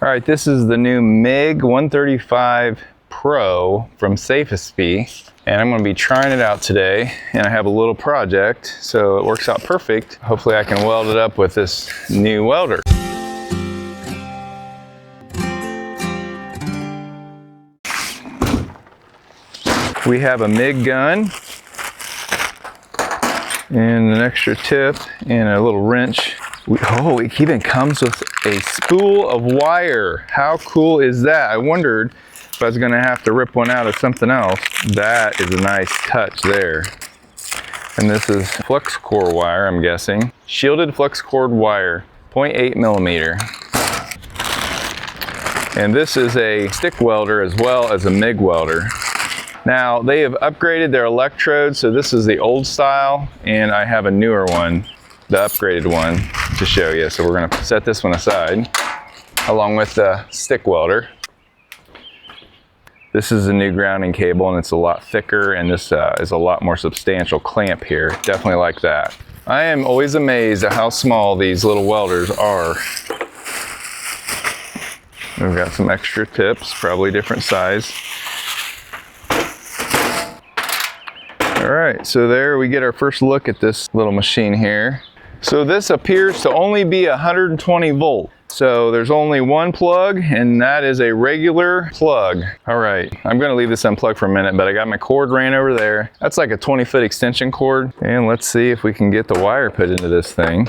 All right, this is the new MIG-135Pro from Safesp, and I'm going to be trying it out today, and I have a little project, so it works out perfect. Hopefully I can weld it up with this new welder. We have a MIG gun, and an extra tip, and a little wrench. It even comes with a spool of wire. How cool is that? I wondered if I was gonna have to rip one out of something else. That is a nice touch there. And this is flux core wire, I'm guessing. Shielded flux core wire, 0.8 millimeter. And this is a stick welder as well as a MIG welder. Now, they have upgraded their electrodes, so this is the old style, and I have a newer one, the upgraded one, to show you. So we're gonna set this one aside, along with the stick welder. This is a new grounding cable, and it's a lot thicker, and this is a lot more substantial clamp here. Definitely like that. I am always amazed at how small these little welders are. We've got some extra tips, probably different size. All right, so there we get our first look at this little machine here. So this appears to only be 120 volt. So there's only one plug, and that is a regular plug. All right, I'm gonna leave this unplugged for a minute, but I got my cord ran over there. That's like a 20-foot extension cord. And let's see if we can get the wire put into this thing.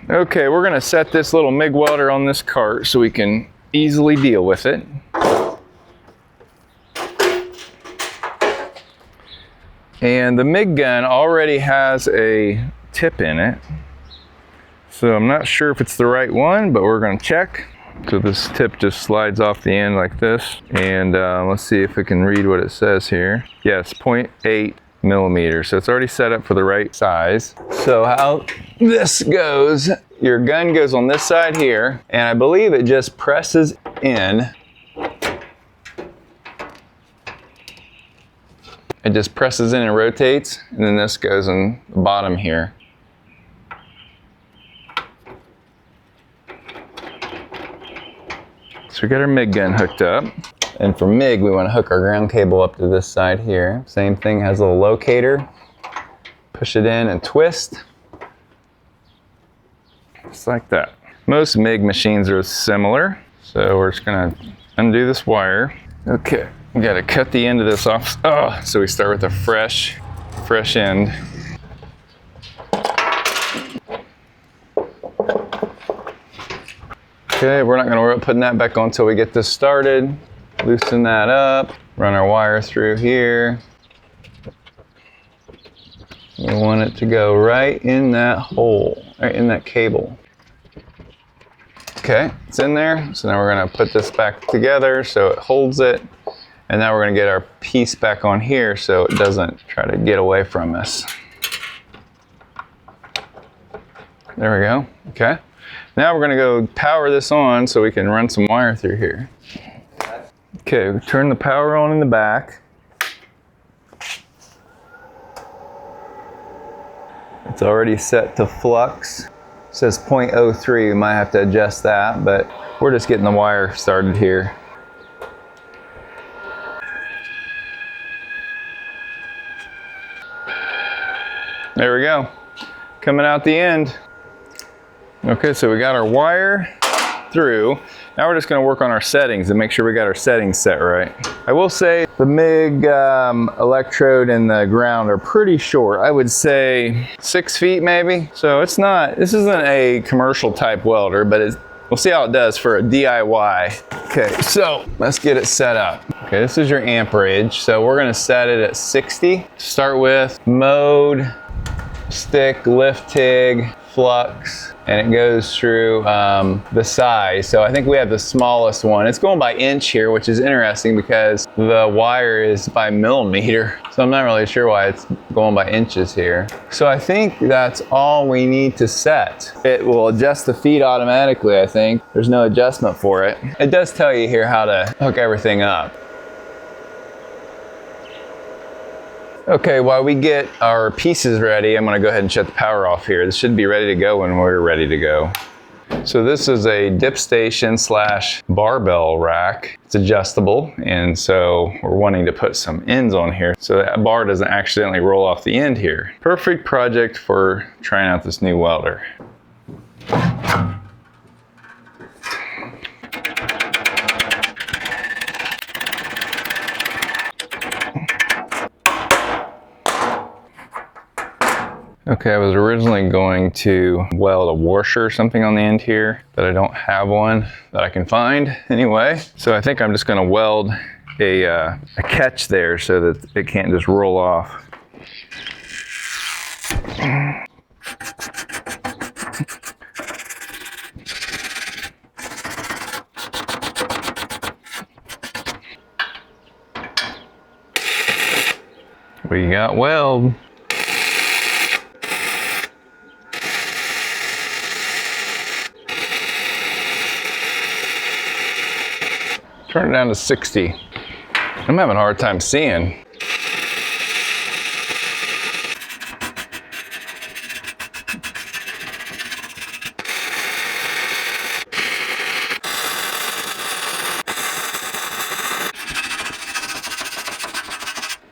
Okay, we're gonna set this little MIG welder on this cart so we can easily deal with it. And the MIG gun already has a tip in it. So I'm not sure if it's the right one, but we're gonna check. So this tip just slides off the end like this. And let's see if we can read what it says here. Yes, 0.8 millimeters. So it's already set up for the right size. So how this goes, your gun goes on this side here, and I believe it just presses in. It just presses in and rotates, and then this goes on the bottom here. So we got our MIG gun hooked up. And for MIG, we want to hook our ground cable up to this side here. Same thing, has a little locator. Push it in and twist. Just like that. Most MIG machines are similar. So we're just gonna undo this wire. Okay. We gotta cut the end of this off. So we start with a fresh end. Okay, we're not gonna worry about putting that back on until we get this started. Loosen that up, run our wire through here. We want it to go right in that hole, right in that cable. Okay, it's in there. So now we're gonna put this back together so it holds it. And now we're gonna get our piece back on here so it doesn't try to get away from us. There we go, okay. Now we're gonna go power this on so we can run some wire through here. Okay, we turn the power on in the back. It's already set to flux. It says 0.03, we might have to adjust that, but we're just getting the wire started here. There we go, coming out the end. Okay, so we got our wire through. Now we're just gonna work on our settings and make sure we got our settings set right. I will say the MIG electrode and the ground are pretty short. I would say 6 feet maybe. So it's not, this isn't a commercial type welder, but we'll see how it does for a DIY. Okay, so let's get it set up. Okay, this is your amperage. So we're gonna set it at 60. Start with mode, stick, lift TIG, flux, and it goes through the size. So I think we have the smallest one. It's going by inch here, which is interesting because the wire is by millimeter. So I'm not really sure why it's going by inches here. So I think that's all we need to set. It will adjust the feet automatically, I think. There's no adjustment for it. It does tell you here how to hook everything up. Okay, while we get our pieces ready, I'm gonna go ahead and shut the power off here. This should be ready to go when we're ready to go. So this is a dip station / barbell rack. It's adjustable, and so we're wanting to put some ends on here so that bar doesn't accidentally roll off the end here. Perfect project for trying out this new welder. Okay, I was originally going to weld a washer or something on the end here, but I don't have one that I can find anyway. So I think I'm just gonna weld a catch there so that it can't just roll off. We got weld. Turn it down to 60. I'm having a hard time seeing.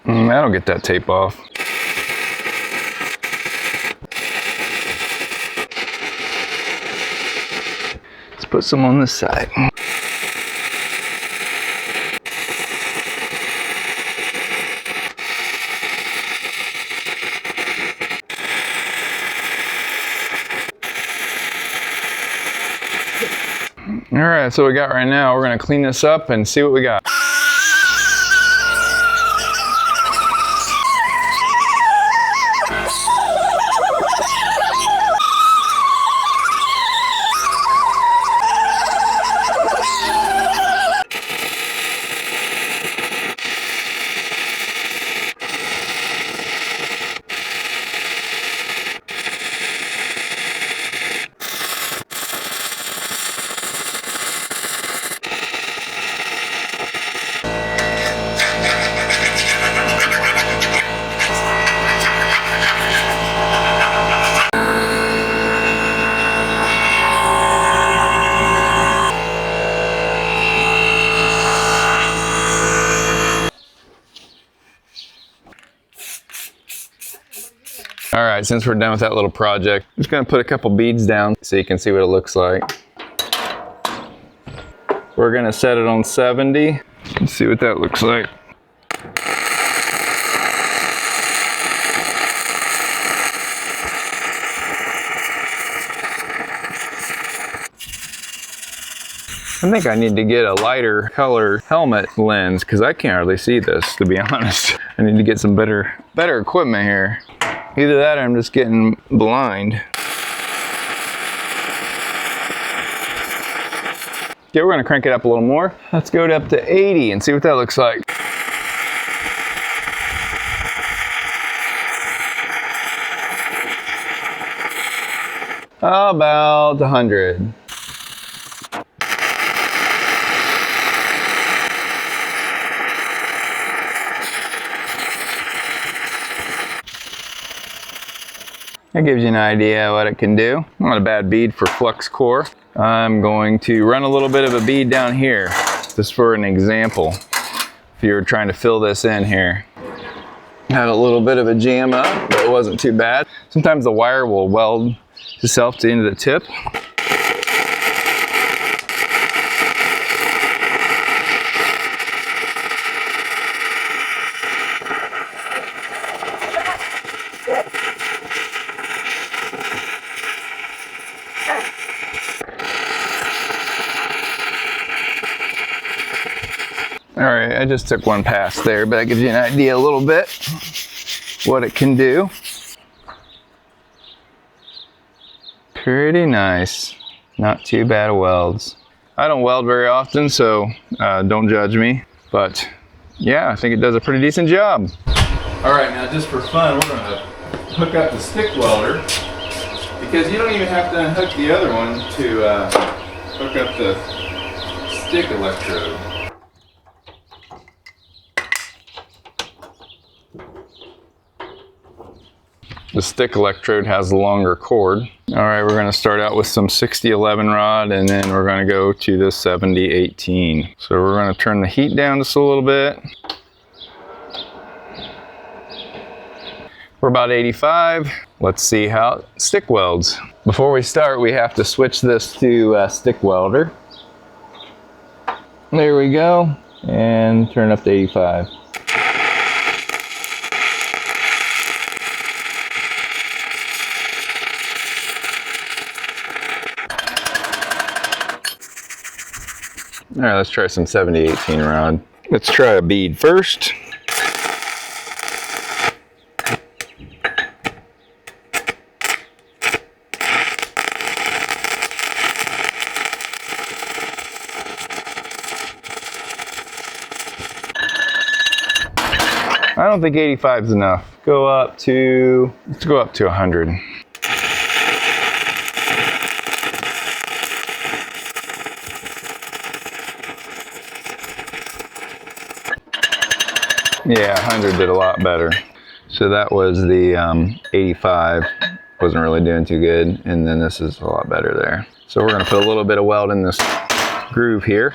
That'll get that tape off. Let's put some on this side. All right, that's what we got right now. We're gonna clean this up and see what we got. All right, since we're done with that little project, I'm just gonna put a couple beads down so you can see what it looks like. We're gonna set it on 70 and see what that looks like. I think I need to get a lighter color helmet lens because I can't hardly see this, to be honest. I need to get some better equipment here. Either that or I'm just getting blind. Okay, we're gonna crank it up a little more. Let's go up to 80 and see what that looks like. About 100. That gives you an idea what it can do. Not a bad bead for flux core. I'm going to run a little bit of a bead down here, just for an example. If you're trying to fill this in here. Had a little bit of a jam up, but it wasn't too bad. Sometimes the wire will weld itself to the end of the tip. All right, I just took one pass there, but that gives you an idea a little bit what it can do. Pretty nice. Not too bad of welds. I don't weld very often, so don't judge me. But yeah, I think it does a pretty decent job. All right, now just for fun, we're gonna hook up the stick welder because you don't even have to unhook the other one to hook up the stick electrode. The stick electrode has a longer cord, All right, we're gonna start out with some 60-11 rod, and then we're gonna go to the 70-18. So we're gonna turn the heat down just a little bit. We're about 85. Let's see how it stick welds. Before we start, we have to switch this to stick welder. There we go, and turn it up to 85. All right, let's try some 70-18 rod. Let's try a bead first. I don't think 85 is enough. Let's go up to 100. Yeah, 100 did a lot better. So that was the 85. Wasn't really doing too good, and then this is a lot better there. So we're gonna put a little bit of weld in this groove here.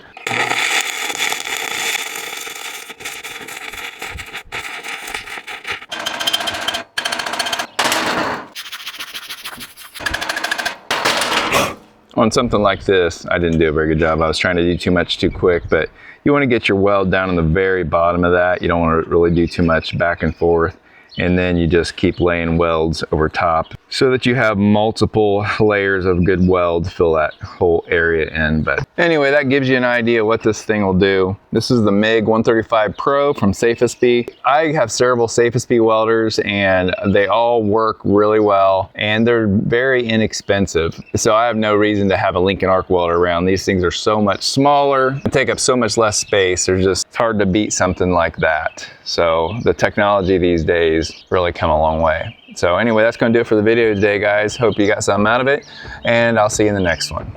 On something like this, I didn't do a very good job. I was trying to do too much too quick, but you want to get your weld down on the very bottom of that. You don't want to really do too much back and forth. And then you just keep laying welds over top so that you have multiple layers of good weld to fill that whole area in. But anyway, that gives you an idea what this thing will do. This is the MIG-135Pro from Safesp. I have several Safesp welders, and they all work really well, and they're very inexpensive. So I have no reason to have a Lincoln arc welder around. These things are so much smaller and take up so much less space. They're just hard to beat something like that. So the technology these days really come a long way. So anyway, that's going to do it for the video today, guys. Hope you got something out of it, and I'll see you in the next one.